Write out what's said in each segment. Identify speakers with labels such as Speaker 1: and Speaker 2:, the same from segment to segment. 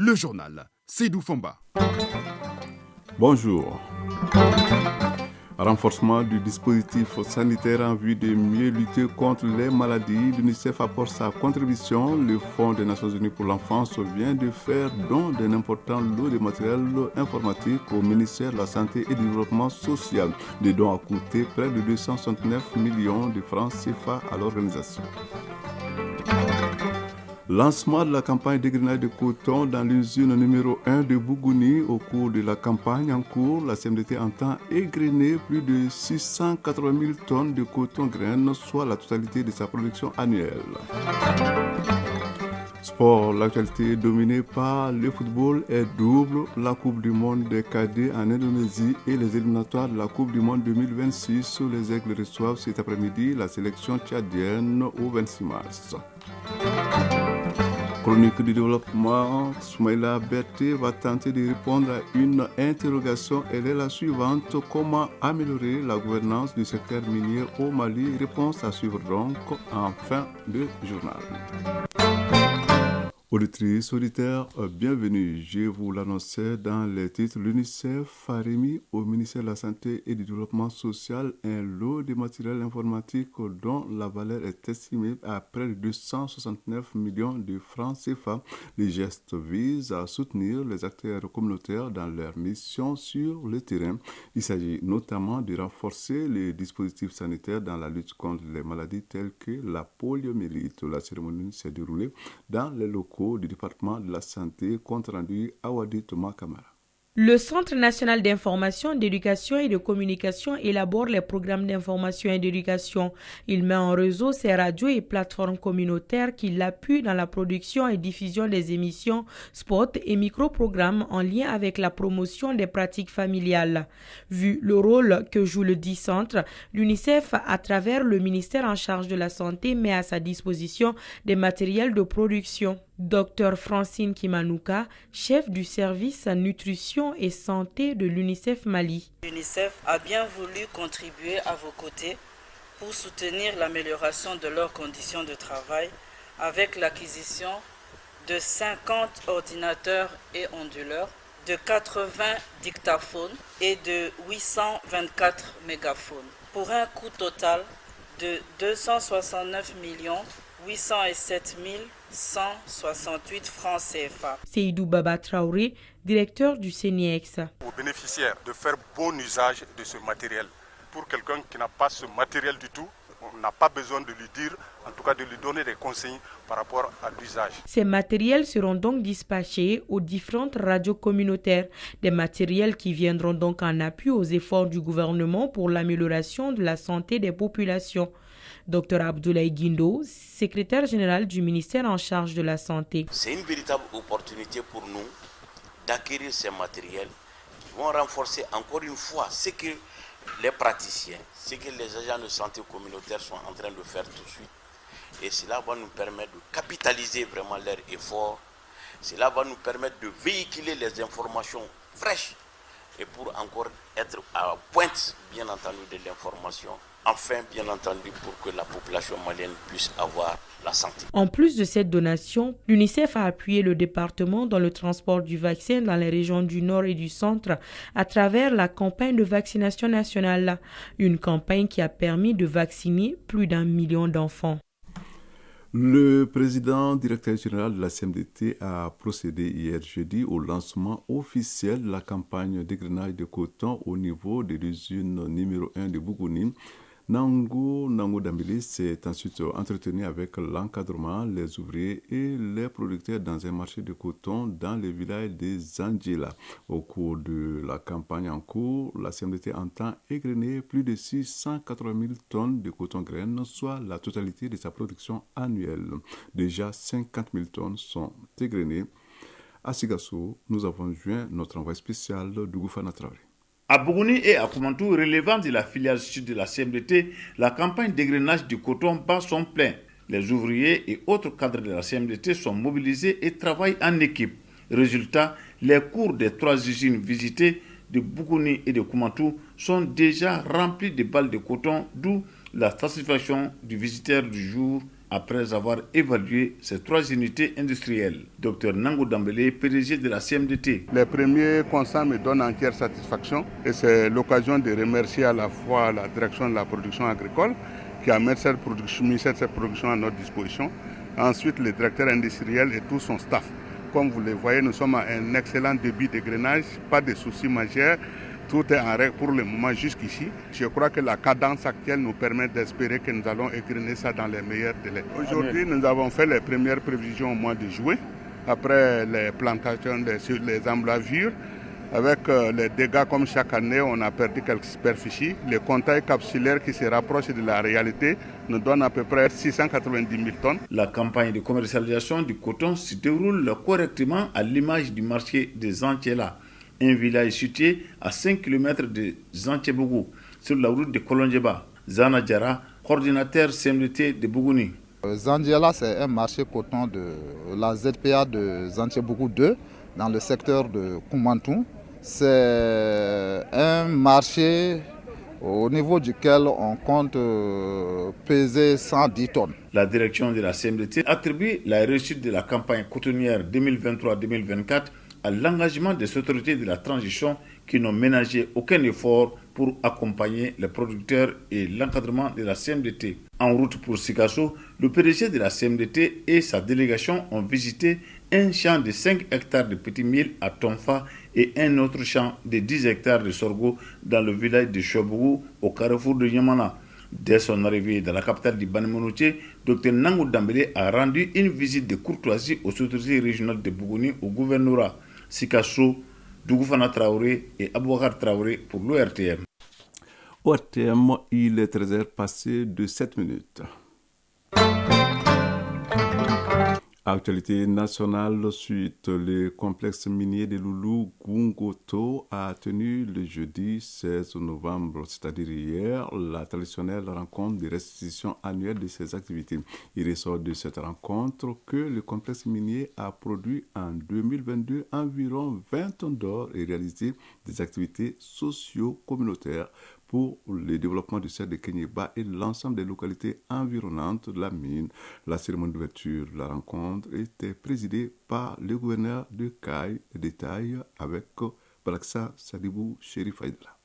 Speaker 1: le journal Seydou Fomba.
Speaker 2: Bonjour. Renforcement du dispositif sanitaire en vue de mieux lutter contre les maladies. L'UNICEF apporte sa contribution. Le Fonds des Nations Unies pour l'enfance vient de faire don d'un important lot de matériel informatique au ministère de la Santé et du Développement social. Les dons ont coûté près de 269 millions de francs CFA à l'organisation. Lancement de la campagne d'égrenage de coton dans l'usine numéro 1 de Bougouni. Au cours de la campagne en cours, la CMDT entend égrener plus de 680 000 tonnes de coton graines, soit la totalité de sa production annuelle. Sport, l'actualité dominée par le football est double. La Coupe du Monde des cadets en Indonésie et les éliminatoires de la Coupe du Monde 2026. Les Aigles reçoivent cet après-midi la sélection tchadienne au 26 mars. Chronique du développement, Soumaïla Berté va tenter de répondre à une interrogation. Elle est la suivante. Comment améliorer la gouvernance du secteur minier au Mali? Réponse à suivre donc en fin de journal. Auditrices, auditeurs, bienvenue. Je vous l'annonçais dans les titres. L'UNICEF a remis au ministère de la Santé et du Développement social un lot de matériel informatique dont la valeur est estimée à près de 269 millions de francs CFA. Les gestes visent à soutenir les acteurs communautaires dans leur mission sur le terrain. Il s'agit notamment de renforcer les dispositifs sanitaires dans la lutte contre les maladies telles que la poliomyélite. La cérémonie s'est déroulée dans les locaux du département de la santé, compte rendu à Wadi Thomas Kamara.
Speaker 3: Le Centre national d'information, d'éducation et de communication élabore les programmes d'information et d'éducation. Il met en réseau ses radios et plateformes communautaires qui l'appuient dans la production et diffusion des émissions, spots et micro-programmes en lien avec la promotion des pratiques familiales. Vu le rôle que joue le dit centre, l'UNICEF, à travers le ministère en charge de la Santé, met à sa disposition des matériels de production. Dr Francine Kimanouka, chef du service nutrition et santé de l'UNICEF Mali.
Speaker 4: L'UNICEF a bien voulu contribuer à vos côtés pour soutenir l'amélioration de leurs conditions de travail avec l'acquisition de 50 ordinateurs et onduleurs, de 80 dictaphones et de 824 mégaphones pour un coût total de 269 807 168 francs CFA.
Speaker 3: Seydou Baba Traoré, directeur du CNIEX.
Speaker 5: Aux bénéficiaires de faire bon usage de ce matériel. Pour quelqu'un qui n'a pas ce matériel du tout, on n'a pas besoin de lui dire, en tout cas de lui donner des conseils par rapport à l'usage.
Speaker 3: Ces matériels seront donc dispatchés aux différentes radios communautaires, des matériels qui viendront donc en appui aux efforts du gouvernement pour l'amélioration de la santé des populations. Dr Abdoulaye Guindo, secrétaire général du ministère en charge de la Santé.
Speaker 6: C'est une véritable opportunité pour nous d'acquérir ces matériels qui vont renforcer encore une fois ce que les praticiens, ce que les agents de santé communautaires sont en train de faire tout de suite. Et cela va nous permettre de capitaliser vraiment leurs efforts. Cela va nous permettre de véhiculer les informations fraîches et pour encore être à pointe, bien entendu, de l'information. Enfin, bien entendu, pour que la population malienne puisse avoir la santé.
Speaker 3: En plus de cette donation, l'UNICEF a appuyé le département dans le transport du vaccin dans les régions du Nord et du Centre à travers la campagne de vaccination nationale, une campagne qui a permis de vacciner plus d'1 million d'enfants.
Speaker 2: Le président directeur général de la CMDT a procédé hier jeudi au lancement officiel de la campagne d'égrenage de coton au niveau de l'usine numéro 1 de Bougouni. Nango Dambili s'est ensuite entretenu avec l'encadrement, les ouvriers et les producteurs dans un marché de coton dans le village de Zandjila. Au cours de la campagne en cours, la CMDT entend égrener plus de 680 000 tonnes de coton graines, soit la totalité de sa production annuelle. Déjà 50 000 tonnes sont égrenées. À Sigasso, nous avons joint notre envoyé spécial Dougoufana Traoré.
Speaker 7: À Bougouni et à Koumantou, relevant de la filiale sud de la CMDT, la campagne d'égrenage du coton bat son plein. Les ouvriers et autres cadres de la CMDT sont mobilisés et travaillent en équipe. Résultat, les cours des 3 usines visitées de Bougouni et de Koumantou sont déjà remplis de balles de coton, d'où la satisfaction du visiteur du jour après avoir évalué ces 3 unités industrielles. Dr Nangou Dambélé, PDG de la CMDT.
Speaker 8: Les premiers constats me donnent entière satisfaction et c'est l'occasion de remercier à la fois la direction de la production agricole qui a mis cette production à notre disposition. Ensuite, le directeur industriel et tout son staff. Comme vous le voyez, nous sommes à un excellent débit de grainage, pas de soucis majeurs. Tout est en règle pour le moment jusqu'ici. Je crois que la cadence actuelle nous permet d'espérer que nous allons égrainer ça dans les meilleurs délais. Aujourd'hui, nous avons fait les premières prévisions au mois de juin, après les plantations sur les emblavures. Avec les dégâts comme chaque année, on a perdu quelques superficies. Le comptage capsulaire qui se rapproche de la réalité nous donne à peu près 690 000 tonnes.
Speaker 7: La campagne de commercialisation du coton se déroule correctement à l'image du marché de Zantiela, un village situé à 5 km de Zanthiebougou, sur la route de Kolonjeba. Zana Diara, coordinateur CMDT de Bougouni.
Speaker 9: Zantiela, c'est un marché coton de la ZPA de Zanthiebougou 2, dans le secteur de Koumantou. C'est un marché au niveau duquel on compte peser 110 tonnes.
Speaker 7: La direction de la CMDT attribue la réussite de la campagne cotonnière 2023-2024 à l'engagement des autorités de la transition qui n'ont ménagé aucun effort pour accompagner les producteurs et l'encadrement de la CMDT. En route pour Sikasso, le PDG de la CMDT et sa délégation ont visité un champ de 5 hectares de petits milles à Tonfa et un autre champ de 10 hectares de sorgho dans le village de Chobougou au carrefour de Yamana. Dès son arrivée dans la capitale du Banemonouché, Dr Nangou Dambélé a rendu une visite de courtoisie aux autorités régionales de Bougouni au gouvernorat. Sikasso, Dougoufana Traoré et Abouakar Traoré pour l'ORTM.
Speaker 2: ORTM, il est 13h passé de 7 minutes. Actualité nationale, suite, le complexe minier de Loulo-Goungoto a tenu le jeudi 16 novembre, c'est-à-dire hier, la traditionnelle rencontre de restitution annuelle de ses activités. Il ressort de cette rencontre que le complexe minier a produit en 2022 environ 20 tonnes d'or et réalisé des activités socio-communautaires pour le développement du cercle de Kenyeba et l'ensemble des localités environnantes de la mine. La cérémonie d'ouverture de la rencontre était présidée par le gouverneur de Kaï. Détail avec Balaksa Sadibou Chérif Aïdala.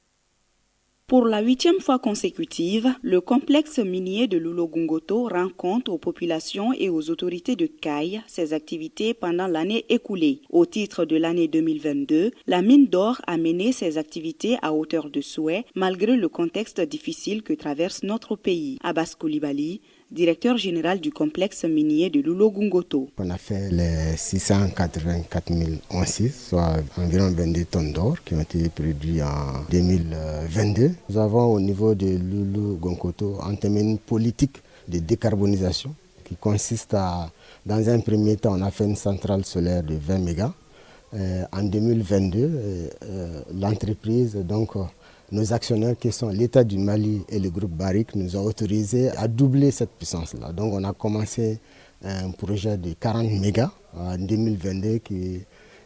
Speaker 10: Pour la 8e fois consécutive, le complexe minier de Loulo-Goungoto rend compte aux populations et aux autorités de Kaï ses activités pendant l'année écoulée. Au titre de l'année 2022, la mine d'or a mené ses activités à hauteur de souhait malgré le contexte difficile que traverse notre pays. Abbas Koulibaly, directeur général du complexe minier de Loulo-Goungoto.
Speaker 11: On a fait les 684 000 onces, soit environ 22 tonnes d'or qui ont été produits en 2022. Nous avons au niveau de Loulo-Goungoto entamé une politique de décarbonisation qui consiste à, dans un premier temps, on a fait une centrale solaire de 20 mégas. En 2022, l'entreprise, donc, nos actionnaires qui sont l'État du Mali et le groupe Barrick nous ont autorisé à doubler cette puissance-là. Donc on a commencé un projet de 40 mégas en 2022 qui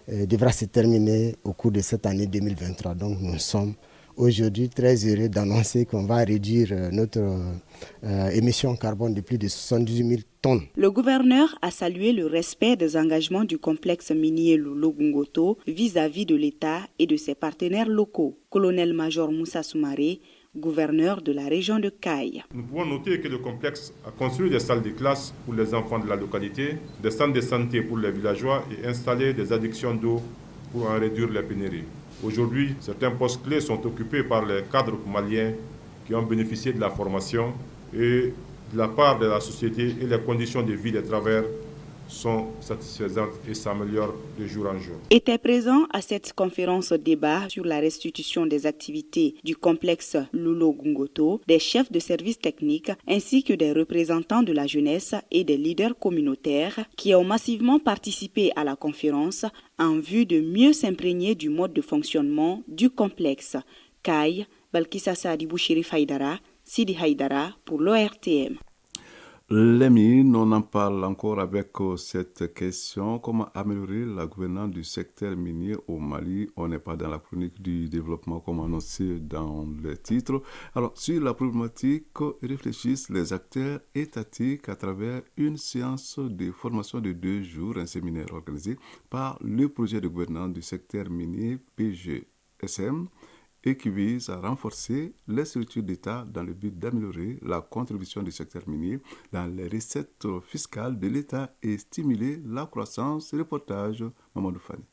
Speaker 11: devra se terminer au cours de cette année 2023. Donc nous sommes aujourd'hui très heureux d'annoncer qu'on va réduire notre émission carbone de plus de 78 000 tonnes.
Speaker 10: Le gouverneur a salué le respect des engagements du complexe minier Loulo-Goungoto vis-à-vis de l'État et de ses partenaires locaux. Colonel-major Moussa Soumaré, gouverneur de la région de Kaï.
Speaker 12: Nous pouvons noter que le complexe a construit des salles de classe pour les enfants de la localité, des centres de santé pour les villageois et installé des addictions d'eau pour en réduire les pénuries. Aujourd'hui, certains postes clés sont occupés par les cadres maliens qui ont bénéficié de la formation et de la part de la société et les conditions de vie des travailleurs sont satisfaisantes et s'améliorent de jour en jour.
Speaker 10: Étaient présents à cette conférence débat sur la restitution des activités du complexe Loulo-Goungoto, des chefs de services techniques ainsi que des représentants de la jeunesse et des leaders communautaires qui ont massivement participé à la conférence en vue de mieux s'imprégner du mode de fonctionnement du complexe. Kaï, Balkissa Sadibou Chérif Haïdara, Sidi Haïdara pour l'ORTM.
Speaker 2: Les mines, on en parle encore avec cette question. Comment améliorer la gouvernance du secteur minier au Mali? On n'est pas dans la chronique du développement comme annoncé dans le titre. Alors, sur la problématique, réfléchissent les acteurs étatiques à travers une séance de formation de 2 jours, un séminaire organisé par le projet de gouvernance du secteur minier PGSM, et qui vise à renforcer les structures d'État dans le but d'améliorer la contribution du secteur minier dans les recettes fiscales de l'État et stimuler la croissance. Reportage Mamadou Fani.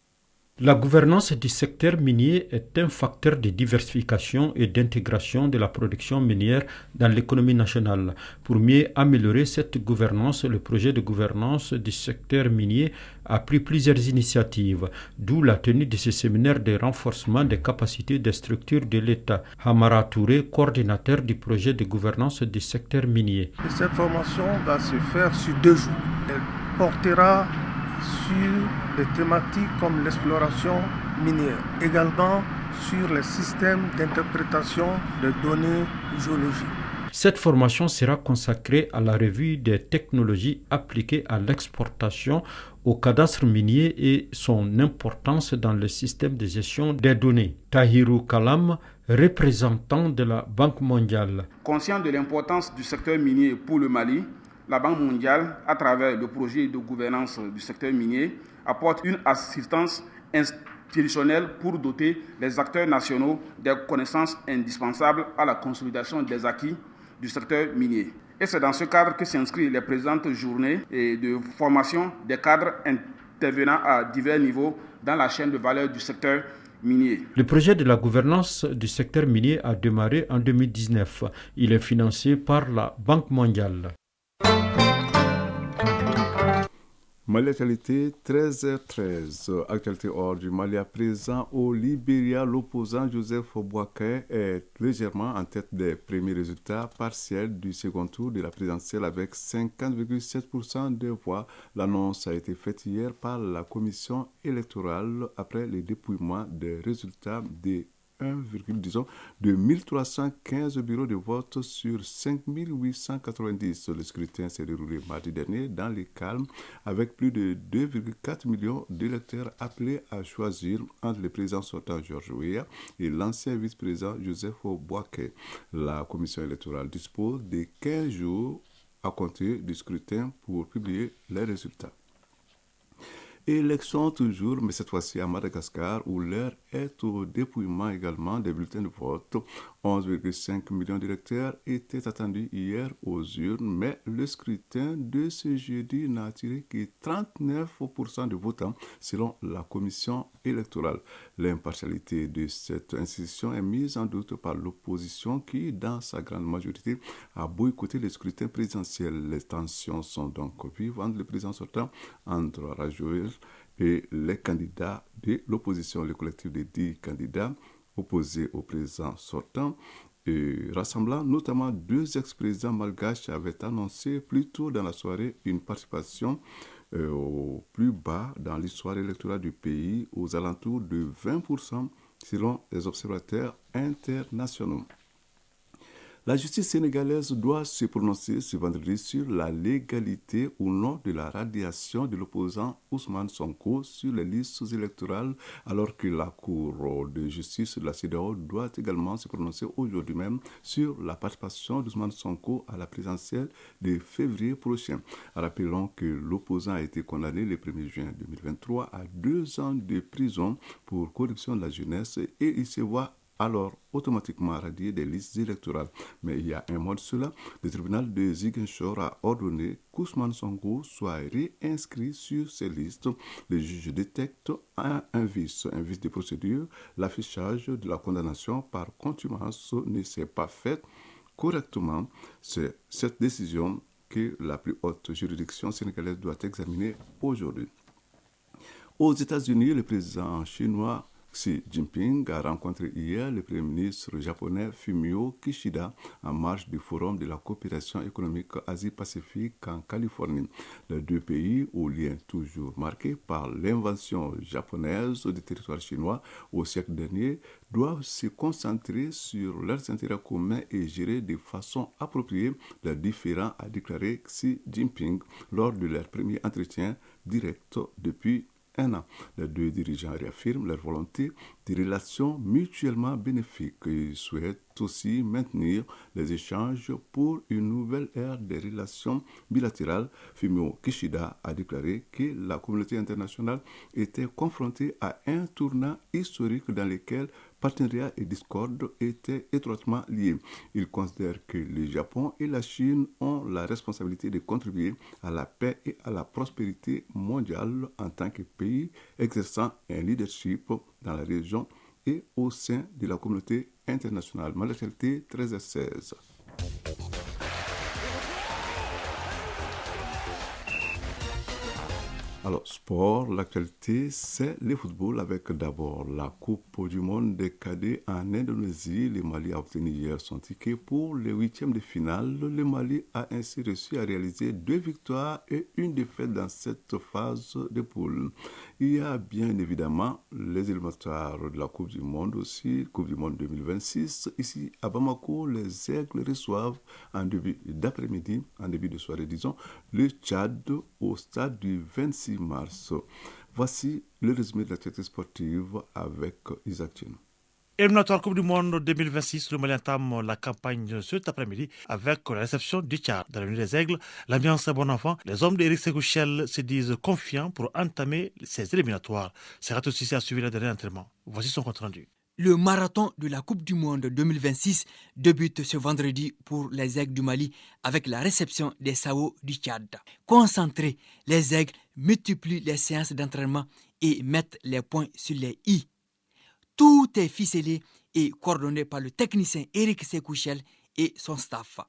Speaker 13: La gouvernance du secteur minier est un facteur de diversification et d'intégration de la production minière dans l'économie nationale. Pour mieux améliorer cette gouvernance, le projet de gouvernance du secteur minier a pris plusieurs initiatives, d'où la tenue de ce séminaire de renforcement des capacités des structures de l'État. Hamara Touré, coordinateur du projet de gouvernance du secteur minier.
Speaker 14: Cette formation va se faire sur 2 jours. Elle portera sur des thématiques comme l'exploration minière, également sur les systèmes d'interprétation des données géologiques.
Speaker 13: Cette formation sera consacrée à la revue des technologies appliquées à l'exportation, au cadastre minier et son importance dans le système de gestion des données. Tahirou Kalam, représentant de la Banque mondiale.
Speaker 15: Conscient de l'importance du secteur minier pour le Mali, la Banque mondiale, à travers le projet de gouvernance du secteur minier, apporte une assistance institutionnelle pour doter les acteurs nationaux des connaissances indispensables à la consolidation des acquis du secteur minier. Et c'est dans ce cadre que s'inscrivent les présentes journées de formation des cadres intervenant à divers niveaux dans la chaîne de valeur du secteur minier.
Speaker 13: Le projet de la gouvernance du secteur minier a démarré en 2019. Il est financé par la Banque mondiale.
Speaker 2: Mali Actualité, 13h13. Actualité hors du Mali à présent. Au Libéria, l'opposant Joseph Boakai est légèrement en tête des premiers résultats partiels du second tour de la présidentielle avec 50,7% des voix. L'annonce a été faite hier par la commission électorale après le dépouillement des résultats des 1315 bureaux de vote sur 5890. Le scrutin s'est déroulé mardi dernier dans le calme avec plus de 2,4 millions d'électeurs appelés à choisir entre le président sortant Georges Weah et l'ancien vice-président Joseph Boakai. La commission électorale dispose de 15 jours à compter du scrutin pour publier les résultats. Élection toujours, mais cette fois-ci à Madagascar, où l'heure est au dépouillement également des bulletins de vote. 11,5 millions d'électeurs étaient attendus hier aux urnes, mais le scrutin de ce jeudi n'a attiré que 39% de votants, selon la commission électorale. L'impartialité de cette institution est mise en doute par l'opposition qui, dans sa grande majorité, a boycotté le scrutin présidentiel. Les tensions sont donc vives entre le président sortant, André Rajoelina, et les candidats de l'opposition, le collectif de 10 candidats opposés au président sortant, et rassemblant notamment 2 ex-présidents malgaches, avaient annoncé plus tôt dans la soirée une participation au plus bas dans l'histoire électorale du pays, aux alentours de 20% selon les observateurs internationaux. La justice sénégalaise doit se prononcer ce vendredi sur la légalité ou non de la radiation de l'opposant Ousmane Sonko sur les listes électorales, alors que la Cour de justice de la CEDEAO doit également se prononcer aujourd'hui même sur la participation d'Ousmane Sonko à la présidentielle de février prochain. Rappelons que l'opposant a été condamné le 1er juin 2023 à 2 ans de prison pour corruption de la jeunesse et il se voit alors automatiquement radié des listes électorales. Mais il y a un mois de cela, le tribunal de Ziguinchor a ordonné qu'Ousmane Sonko soit réinscrit sur ces listes. Le juge détecte un vice de procédure. L'affichage de la condamnation par contumace ne s'est pas fait correctement. C'est cette décision que la plus haute juridiction sénégalaise doit examiner aujourd'hui. Aux États-Unis, le président chinois Xi Jinping a rencontré hier le Premier ministre japonais Fumio Kishida en marge du Forum de la coopération économique Asie-Pacifique en Californie. Les deux pays, aux liens toujours marqués par l'invention japonaise du territoire chinois au siècle dernier, doivent se concentrer sur leurs intérêts communs et gérer de façon appropriée leurs différends, a déclaré Xi Jinping lors de leur premier entretien direct depuis un an. Les deux dirigeants réaffirment leur volonté de relations mutuellement bénéfiques. Ils souhaitent aussi maintenir les échanges pour une nouvelle ère des relations bilatérales. Fumio Kishida a déclaré que la communauté internationale était confrontée à un tournant historique dans lequel partenariat et discorde étaient étroitement liés. Il considère que le Japon et la Chine ont la responsabilité de contribuer à la paix et à la prospérité mondiale en tant que pays exerçant un leadership dans la région et au sein de la communauté internationale. Malacalité 13h16. Alors, sport, l'actualité, c'est le football avec d'abord la Coupe du monde des cadets en Indonésie. Le Mali a obtenu hier son ticket pour les huitièmes de finale. Le Mali a ainsi réussi à réaliser 2 victoires et une défaite dans cette phase de poule. Il y a bien évidemment les éliminatoires de la Coupe du monde aussi, Coupe du monde 2026. Ici à Bamako, les Aigles reçoivent en début d'après-midi, en début de soirée disons, le Tchad au stade du 26 mars. Voici le résumé de l'actualité sportive avec Isaac Tien.
Speaker 16: Éliminatoire Coupe du Monde 2026, le Mali entame la campagne cet après-midi avec la réception du Tchad. Dans la nuit des Aigles, l'ambiance est bon enfant. Les hommes d'Éric Ségouchel se disent confiants pour entamer ces éliminatoires. Serrat aussi a suivi le dernier entraînement. Voici son compte rendu.
Speaker 17: Le marathon de la Coupe du Monde 2026 débute ce vendredi pour les Aigles du Mali avec la réception des Sao du Tchad. Concentrés, les Aigles multiplient les séances d'entraînement et mettent les points sur les i. Tout est ficelé et coordonné par le technicien Éric Ségouchel et son staff.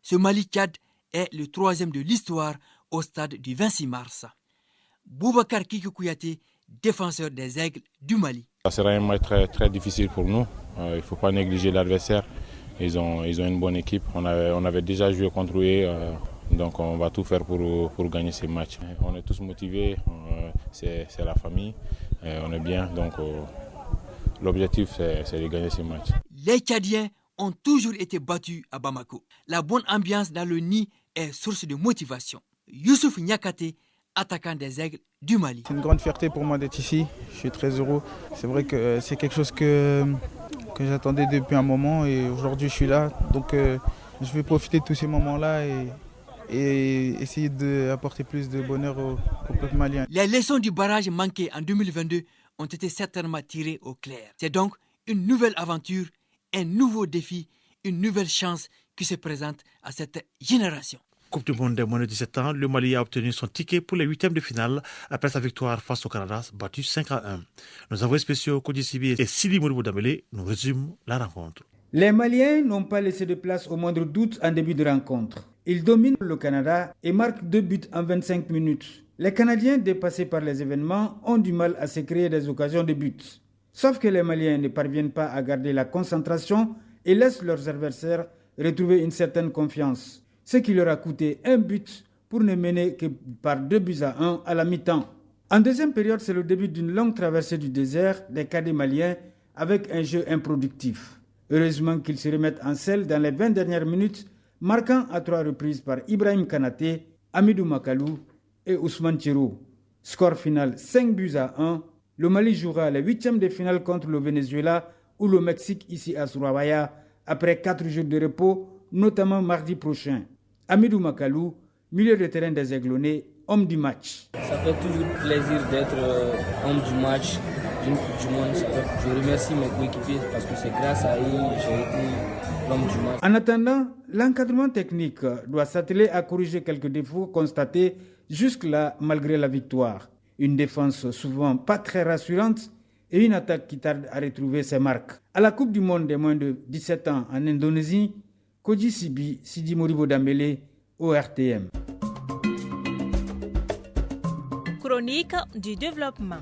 Speaker 17: Ce Mali-Tchad est le 3e de l'histoire au stade du 26 mars. Boubacar Kiki-Kouyaté, défenseur des Aigles du Mali.
Speaker 18: Ça sera un match très, très difficile pour nous. Il ne faut pas négliger l'adversaire. Ils ont une bonne équipe. On avait déjà joué contre eux. Donc on va tout faire pour gagner ces matchs. On est tous motivés. C'est la famille. On est bien. Donc l'objectif, c'est de gagner ces matchs.
Speaker 17: Les Tchadiens ont toujours été battus à Bamako. La bonne ambiance dans le nid est source de motivation. Youssouf Niakate, attaquant des Aigles du Mali.
Speaker 19: C'est une grande fierté pour moi d'être ici. Je suis très heureux. C'est vrai que c'est quelque chose que j'attendais depuis un moment et aujourd'hui je suis là. Donc je vais profiter de tous ces moments-là et essayer d'apporter plus de bonheur au peuple malien.
Speaker 17: Les leçons du barrage manqué en 2022 ont été certainement tirées au clair. C'est donc une nouvelle aventure, un nouveau défi, une nouvelle chance qui se présente à cette génération.
Speaker 16: Coupe du monde des moins de 17 ans, le Mali a obtenu son ticket pour les huitièmes de finale après sa victoire face au Canada, battu 5-1. Nos envoyés spéciaux Kodji Sibi et Sidi Mouribou Dambélé nous résument la rencontre.
Speaker 20: Les Maliens n'ont pas laissé de place au moindre doute en début de rencontre. Ils dominent le Canada et marquent 2 buts en 25 minutes. Les Canadiens, dépassés par les événements, ont du mal à se créer des occasions de but. Sauf que les Maliens ne parviennent pas à garder la concentration et laissent leurs adversaires retrouver une certaine confiance. Ce qui leur a coûté 1 but pour ne mener que par 2-1 à la mi-temps. En deuxième période, c'est le début d'une longue traversée du désert des cadets maliens avec un jeu improductif. Heureusement qu'ils se remettent en selle dans les 20 dernières minutes, marquant à 3 reprises par Ibrahim Kanaté, Amidou Makalou et Ousmane Thiro. Score final 5-1. Le Mali jouera les 8e de finale contre le Venezuela ou le Mexique ici à Surabaya après 4 jours de repos, notamment mardi prochain. Amidou Makalou, milieu de terrain des Aiglonnais, homme du match.
Speaker 21: Ça fait toujours plaisir d'être homme du match d'une Coupe du Monde. Je remercie mes coéquipiers parce que c'est grâce à eux que j'ai été l'homme du match.
Speaker 20: En attendant, l'encadrement technique doit s'atteler à corriger quelques défauts constatés jusque-là malgré la victoire. Une défense souvent pas très rassurante et une attaque qui tarde à retrouver ses marques. À la Coupe du Monde des moins de 17 ans en Indonésie, Kodji Sibi, Sidi Mouribou Dambélé, ORTM.
Speaker 22: Chronique du développement.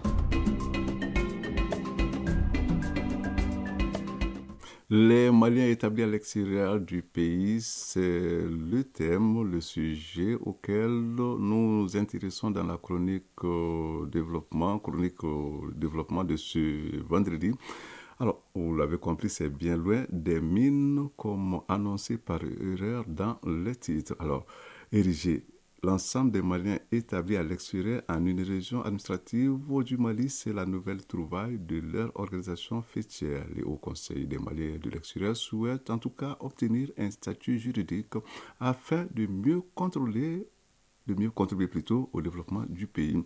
Speaker 2: Les Maliens établis à l'extérieur du pays, c'est le thème, le sujet auquel nous nous intéressons dans la chronique développement de ce vendredi. Alors, vous l'avez compris, c'est bien loin des mines comme annoncé par erreur dans le titre. Alors, ériger l'ensemble des Maliens établis à l'extérieur en une région administrative du Mali, c'est la nouvelle trouvaille de leur organisation fêtière. Les hauts conseils des Maliens de l'extérieur souhaitent en tout cas obtenir un statut juridique afin de mieux contribuer au développement du pays.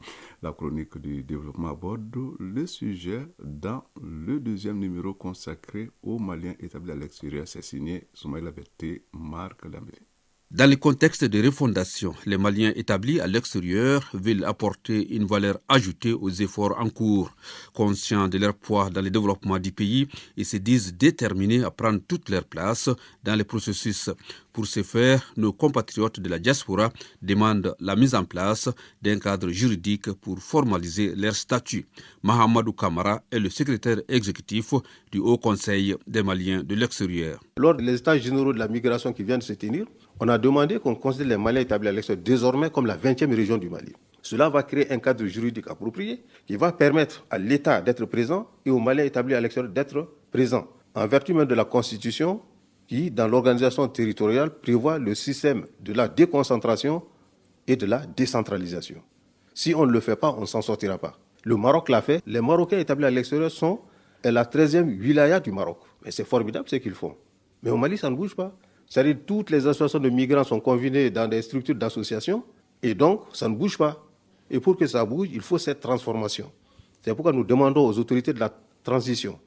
Speaker 2: La chronique du développement aborde le sujet dans le deuxième numéro consacré aux Maliens établis à l'extérieur. C'est signé Soumaïla Berté, Marc Lamé.
Speaker 1: Dans le contexte de refondation, les Maliens établis à l'extérieur veulent apporter une valeur ajoutée aux efforts en cours. Conscients de leur poids dans le développement du pays, ils se disent déterminés à prendre toute leur place dans le processus. Pour ce faire, nos compatriotes de la diaspora demandent la mise en place d'un cadre juridique pour formaliser leur statut. Mahamadou Kamara est le secrétaire exécutif du Haut Conseil des Maliens de l'extérieur.
Speaker 22: Lors des états généraux de la migration qui viennent de se tenir, on a demandé qu'on considère les Maliens établis à l'extérieur désormais comme la 20e région du Mali. Cela va créer un cadre juridique approprié qui va permettre à l'État d'être présent et aux Maliens établis à l'extérieur d'être présents. En vertu même de la Constitution qui, dans l'organisation territoriale, prévoit le système de la déconcentration et de la décentralisation. Si on ne le fait pas, on ne s'en sortira pas. Le Maroc l'a fait. Les Marocains établis à l'extérieur sont la 13e wilaya du Maroc. Mais c'est formidable ce qu'ils font. Mais au Mali, ça ne bouge pas. C'est-à-dire que toutes les associations de migrants sont confinées dans des structures d'association et donc ça ne bouge pas. Et pour que ça bouge, il faut cette transformation. C'est pourquoi nous demandons aux autorités de la transition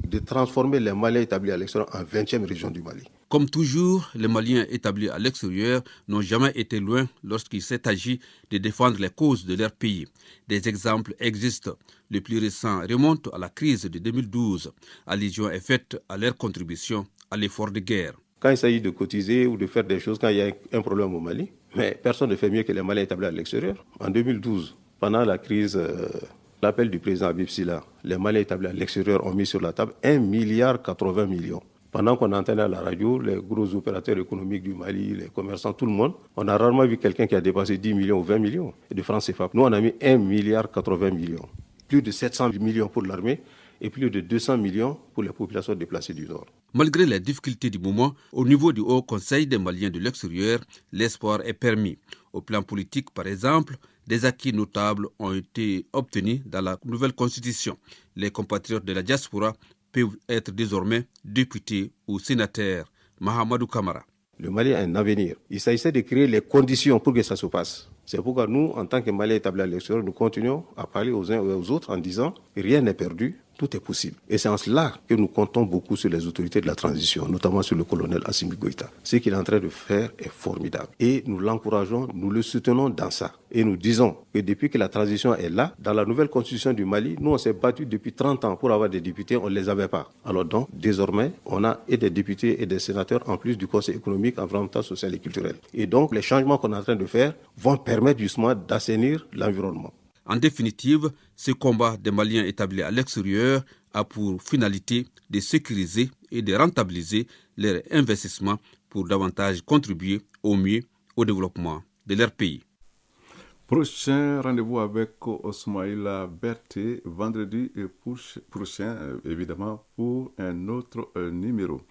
Speaker 22: de transformer les Maliens établis à l'extérieur en 20e région du Mali.
Speaker 1: Comme toujours, les Maliens établis à l'extérieur n'ont jamais été loin lorsqu'il s'est agi de défendre les causes de leur pays. Des exemples existent. Le plus récent remonte à la crise de 2012. Allusion est faite à leur contribution à l'effort de guerre.
Speaker 22: Quand il s'agit de cotiser ou de faire des choses quand il y a un problème au Mali, mais personne ne fait mieux que les Maliens établis à l'extérieur. En 2012, pendant la crise, l'appel du président Habib Silla, les Maliens établis à l'extérieur ont mis sur la table 1,80 milliard. Pendant qu'on entendait à la radio, les gros opérateurs économiques du Mali, les commerçants, tout le monde, on a rarement vu quelqu'un qui a dépassé 10 millions ou 20 millions de francs CFA. Nous, on a mis 1,80 milliard. Plus de 700 millions pour l'armée et plus de 200 millions pour les populations déplacées du Nord.
Speaker 1: Malgré les difficultés du moment, au niveau du Haut Conseil des Maliens de l'extérieur, l'espoir est permis. Au plan politique, par exemple, des acquis notables ont été obtenus dans la nouvelle constitution. Les compatriotes de la diaspora peuvent être désormais députés ou sénateurs. Mahamadou Kamara.
Speaker 22: Le Mali a un avenir. Il s'agissait de créer les conditions pour que ça se passe. C'est pourquoi nous, en tant que Maliens établis à l'extérieur, nous continuons à parler aux uns et aux autres en disant « rien n'est perdu ». Tout est possible. Et c'est en cela que nous comptons beaucoup sur les autorités de la transition, notamment sur le colonel Assimi Goïta. Ce qu'il est en train de faire est formidable. Et nous l'encourageons, nous le soutenons dans ça. Et nous disons que depuis que la transition est là, dans la nouvelle constitution du Mali, nous on s'est battu depuis 30 ans pour avoir des députés, on ne les avait pas. Alors donc, désormais, on a et des députés et des sénateurs en plus du Conseil économique, environnemental, social et culturel. Et donc, les changements qu'on est en train de faire vont permettre justement d'assainir l'environnement.
Speaker 1: En définitive, ce combat des Maliens établis à l'extérieur a pour finalité de sécuriser et de rentabiliser leurs investissements pour davantage contribuer au mieux au développement de leur pays.
Speaker 2: Prochain rendez-vous avec Soumaïla Berté vendredi prochain, évidemment, pour un autre numéro.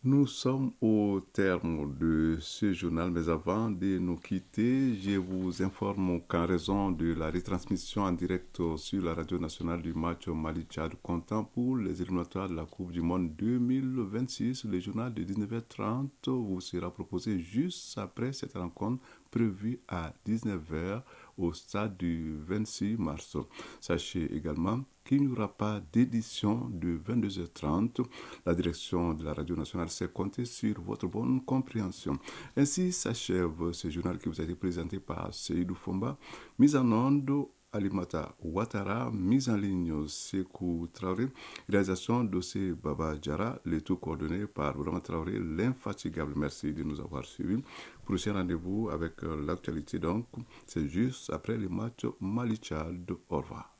Speaker 2: Nous sommes au terme de ce journal, mais avant de nous quitter, je vous informe qu'en raison de la retransmission en direct sur la radio nationale du match Mali-Tchad comptant pour les éliminatoires de la Coupe du Monde 2026, le journal de 19h30 vous sera proposé juste après cette rencontre prévue à 19h au stade du 26 mars. Sachez également qu'il n'y aura pas d'édition de 22h30. La direction de la Radio nationale s'est comptée sur votre bonne compréhension. Ainsi s'achève ce journal qui vous a été présenté par Seydou Fomba, mise en onde Alimata Ouattara, mise en ligne Sekou Traoré, réalisation Dossé Baba Djara, le tout coordonné par Brahma Traoré, l'infatigable. Merci de nous avoir suivis. Prochain rendez-vous avec l'actualité, donc, c'est juste après le match Mali-Tchad. Au revoir.